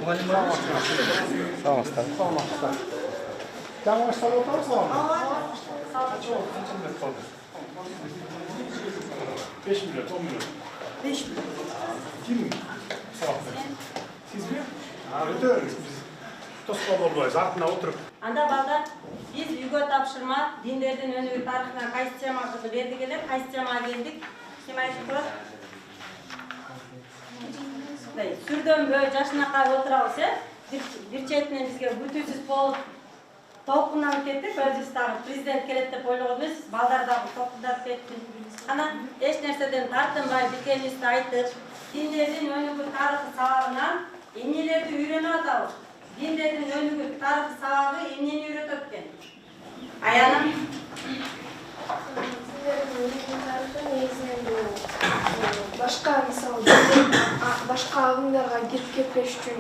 Саламатсыздар. Жаңа баштап отырмыз саламат. 5 milyon, 10 milyon. 5 milyon. Kim? Salak. Siz mi? Öte biz tospa bolbayız. Артына отырып. Анда балдар biz үйгө тапшырма диндердин өнүгүү тарыхына кайсы теманы бердик эле, кайсы темага келдик? Ким айтып турат? Сүрдөнбө жашынакай отурабыз, бир четинен бизге бүтүнсүз болуп толкунданып кеттик. Өзүбүз дагы президент келет деп ойлогон эмеспиз. Балдар дагы толкунданып кетти. Ана эч нерседен тартынбай бекемибизди айтып, диндердин өнүгүү тарыхы сабагынан эмнелерди үйрөнүп атабыз. Диндердин өнүгүү тарыхы сабагы эмнени үйрөтөт экен? Аянам башка мисалы башка агымдарга кирип кетпеш үчүн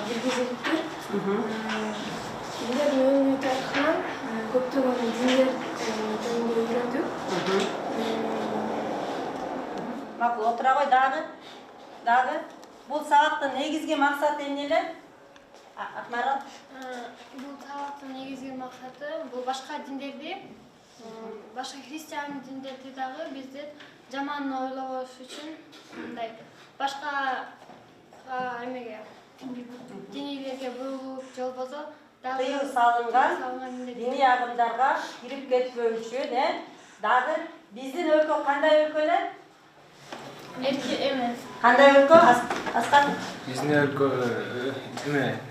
киргизилиптир. Диндердин өнүгүү тарыхынан көптөгөн диндер жөнүндө үйрөндүк. макул отура кой дагы бул сабактын негизги максаты эмне эле? Акмарал. Бул сабактын негизги максаты бул башка диндерди, башка христиан диндерди дагы бизди жаман ойлобош үчүн мындай башка эмеге динийлерге бурулуп же болбосо Тыюу салынган диний агымдарга кирип кетпөө үчүн дагы биздин өлкө кандай өлкө эле? эрки эмес. Кандай өлкө? Аскан? Биздин өлкө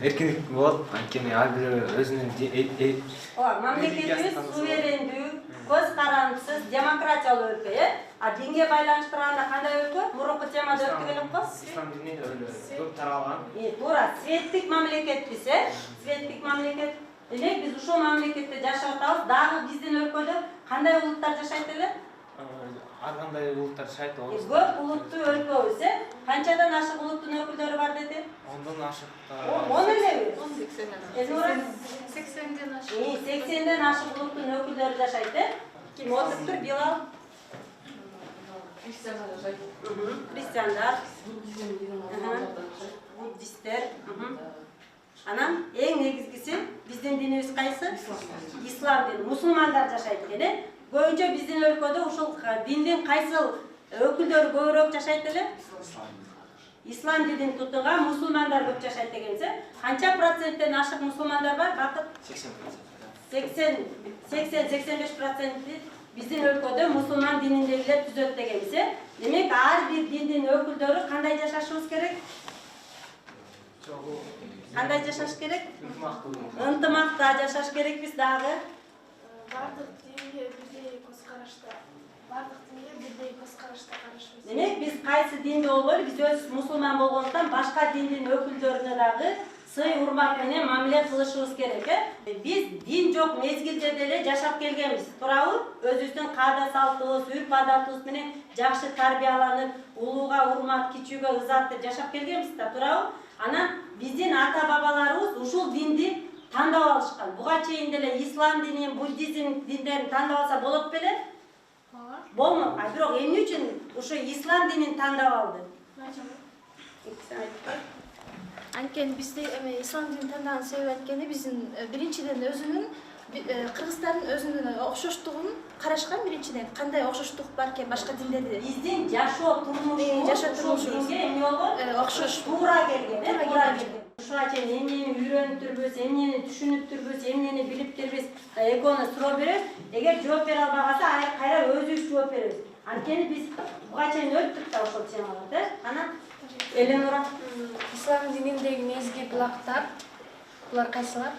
эркиндик болот, анткени ар бир өзүнүн мамлекетибиз суверендүү, көз карандысыз, демократиялуу өлкө, А динге байланыштырганда кандай өлкө? Мурунку темада өттүк элек го? ислам дини көп таралган. Туура, светтик мамлекетпиз, светтик мамлекет. Демек биз ушул мамлекетте жашап атабыз. Дагы биздин өлкөдө кандай улуттар жашайт эле? Ар кандай улуттар жашайт болот. Көп улуттуу өлкөбүз, канчадан ашык улуттун өкүлдөрү бар деди? 10дон ашык. 10 элеби? 80ден ашык. 80ден ашык улуттун өкүлдөрү жашайт, Ким отуруптур? Билал? Христиандар, буддисттер. Анан эң негизгиси биздин динибиз кайсы? Ислам дини. Мусулмандар жашайт экен, Көбүнчө биздин өлкөдө ушул диндин кайсы өкүлдөрү көбүрөөк жашайт эле? Ислам динин тутунган мусулмандар көп жашайт дегенсе, канча проценттен ашык мусулмандар бар? Бакыт 80-85% биздин өлкөдө мусулман дининдегилер түзөт дегенсе, демек ар бир диндин өкүлдөрү кандай жашашыбыз керек? Кандай жашаш керек? Ынтымакта жашаш керекпиз дагы. Бардык динге бирдей көз карашта, бардык динге бирдей көз карашта карашыбыз. Демек биз кайсы динде болбойлу, биз өз мусулман болгондуктан башка диндин өкүлдөрүнө дагы сый урмат менен мамиле кылышыбыз керек, Биз дин жок мезгилде деле жашап келгенбиз, туурабы? Өзүбүздүн каада салтыбыз, үрп адатыбыз менен жакшы тарбияланып, улууга урмат, кичүүгө ызат деп жашап келгенбиз да, туурабы? Анан биздин ата-бабаларыбыз ушул динди тандап алышкан. Буга чейин деле ислам динин, буддизм диндерин тандап алса болот беле? Болмок. Бирок эмне үчүн ушу ислам динин тандап алды? Анткени бизде ислам динин тандаган себеби анткени биздин биринчиден өзүнүн кыргыздардын өзүнүн окшоштугун карашкан биринчиден. Кандай окшоштук бар экен башка диндерде? Биздин жашоо турмушубуз эмне болгон? Окшош. Туура келген, Ушуга чейин эмнени үйрөнүптүрбүз, эмнени түшүнүптүрбүз, эмнени билиптирбиз, экөөнө суроо беребиз. Эгер жооп бере албаганда кайра өзүбүз жооп беребиз. Анткени биз буга чейин өттүк да ошол темаларды. Анан Эленора, Ислам дининдеги негизги булактар, булар кайсылар?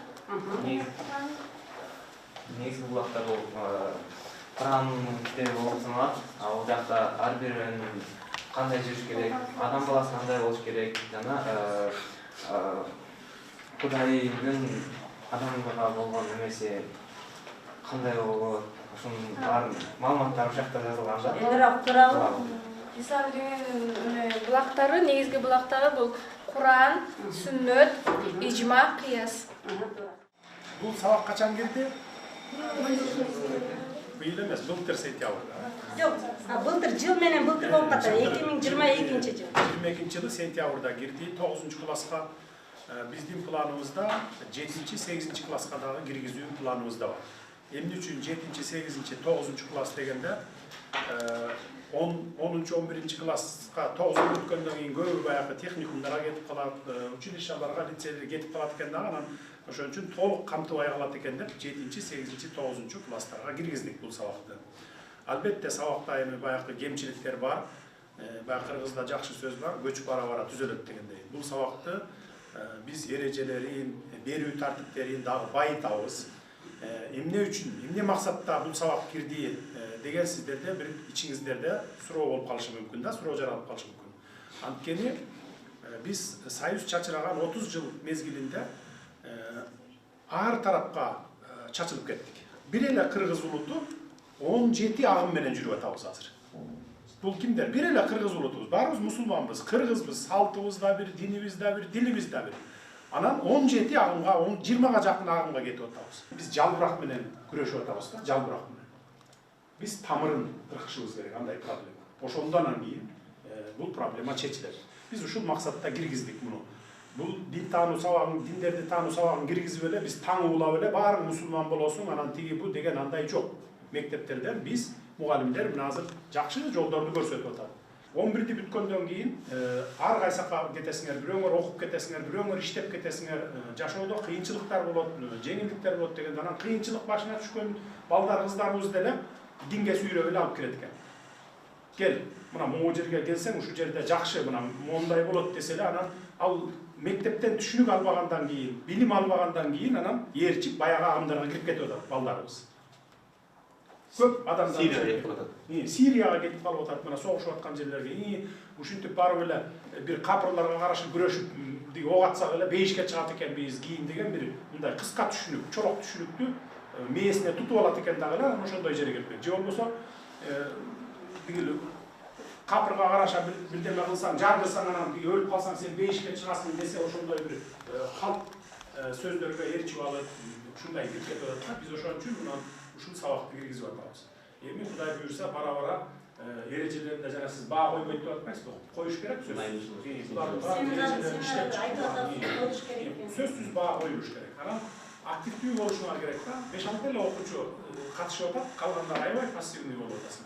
Негизги булактар бул Куран китеби болуп саналат. Ал жакта ар биринин кандай жүрүш керек, адам баласы кандай болуш керек, жана Кудайдын адамга болгон эмеси кандай болот, ошонун баарын маалыматтары ушул жакта жазылган да. Эленора туурабы? Ислам дининин булактары, негизги булактары бул Куран, Сүннөт, Ижма, Кыяс. Бул сабак качан кирди? Быйыл эмес, былтыр сентябрда. Жок, былтыр жыл менен былтыр болуп калды. 2022 жыл. 22 жылы сентябрда кирди, 9-класска Биздин планыбызда 7-8 класска дагы киргизүү планыбызда бар. Эмне үчүн 7-8, 9 класс дегенде 10-11 класска 9 өткөндөн кийин көбү баягы техникумдарга кетип калат, училищаларга, лицейлерге кетип калат экен да, анан ошон үчүн толук камтыбай калат экен деп 7-8, 9 класстарга киргиздик бул сабакты. Албетте сабакта эми баягы кемчиликтер бар. Баягы кыргызда жакшы сөз бар, көчүп бара түзөлөт дегендей. Бул сабакты биз эрежелерин, берүү тартиптерин дагы байытабыз. Эмне үчүн, эмне максатта бул сабак кирди деген сиздерде бир ичиңиздерде суроо болуп калышы мүмкүн да, суроо жаралып калышы мүмкүн. Анткени биз Союз чачыраган 30 жыл мезгилинде ар тарапка чачылып кеттик. Бир эле кыргыз улуту 17 агым менен жүрүп атабыз азыр. Бул кимдер? Бир эле кыргыз улутубуз. Баарыбыз мусулманбыз, кыргызбыз, салтыбыз да бир, динибиз да бир, дилибиз да бир. Анан 17 агымга, 20га жакын агымга кетип атабыз. Биз жалбырак менен күрөшүп атабыз да, жалбырак менен. Биз тамырын ыркышыбыз керек, андай проблема. Ошондон кийин бул проблема чечилет. Биз ушул максатта киргиздик муну. Бул дин таануу сабагын, диндерди таануу сабагын киргизип эле, биз таң улап эле баары мусулман болосуң, анан тиги бу деген андай жок. Мектептерден биз мугалимдер мына азыр жакшы жолдорду көрсөтүп атат. 11-ди бүткөндөн кийин ар кайсакка кетесиңер, бирөөңөр окуп кетесиңер, бирөөңөр иштеп кетесиңер, жашоодо кыйынчылыктар болот, жеңилдиктер болот дегенде анан кыйынчылык башына түшкөн балдар, кыздарыбыз деле динге сүйрөп эле алып келет экен. Кел, мына могу жерге келсең, ушул жерде жакшы, мына мондай болот десе эле, анан ал мектептен түшүнүк албагандан кийин, билим албагандан кийин анан ээрчип баягы агымдарга кирип кетип атат балдарыбыз. Көп адамдар Сирияга кетип калып атат, мына согушуп аткан жерлерге. Ушинтип барып эле бир капырларга каршы күрөшүп, ок атсак эле бейишке чыгат экенбиз кийин деген бир мындай кыска түшүнүк, чолок түшүнүктү мээсине тутуп алат экен дагы эле, ошондой жерге келип. Же болбосо капырга караша бирдеме кылсаң, жардырсаң, анан өлүп калсаң сен бейишке чыгасың десе, ошондой бир халк сөздөргө ээрчип алып, ушундай кирип кетип атат. Биз ошон үчүн мына ушул сабакты киргизип атабыз. Эми Кудай буйрса бара-бара эрежелеринде жана сиз баа койбойт деп атпайсызбы? Коюш керек сөзсүз. Сөзсүз баа коюш керек. Анан активдүү болушуңар керек да. 5-6 эле окуучу катышып атат, калгандар аябай пассивный болуп атасың.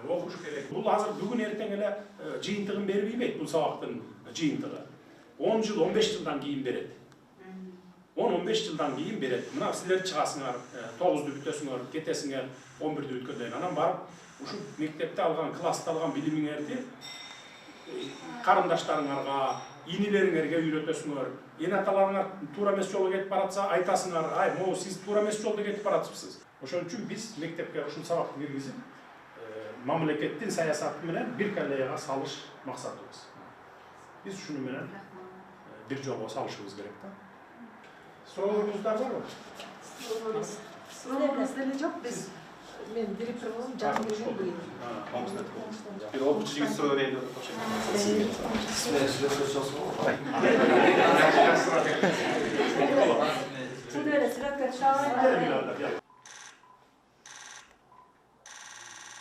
Окуш керек. Бул азыр бүгүн эртең эле жыйынтыгын берип ийбейт бул сабактын жыйынтыгы. 10 жыл, 15 жылдан кийин берет. 10-15 жылдан кийин берет. Мына силер чыгасыңар, 9-ду бүтөсүңөр, кетесиңер, 11-ди бүткөндөн анан барып, ушу мектепте алган, класста алган билимиңерди карындаштарыңарга, инилериңерге үйрөтөсүңөр. Эне аталарыңар туура эмес жолго кетип баратса, айтасыңар, ай, могу сиз туура эмес жолдо кетип баратыпсыз. Ошон үчүн биз мектепке ушул сабакты киргизип, мамлекеттин саясаты менен бир колеяга салыш максатыбыз. Биз ушуну менен бир жолго салышыбыз керек да. Суроолоруңуздар барбы? Суроолорубуз деле жок, биз мен директорубуз жакын келген быйыл. Bir okul çizgi soru veriyor. Şimdi öyle sıra kaçıyor.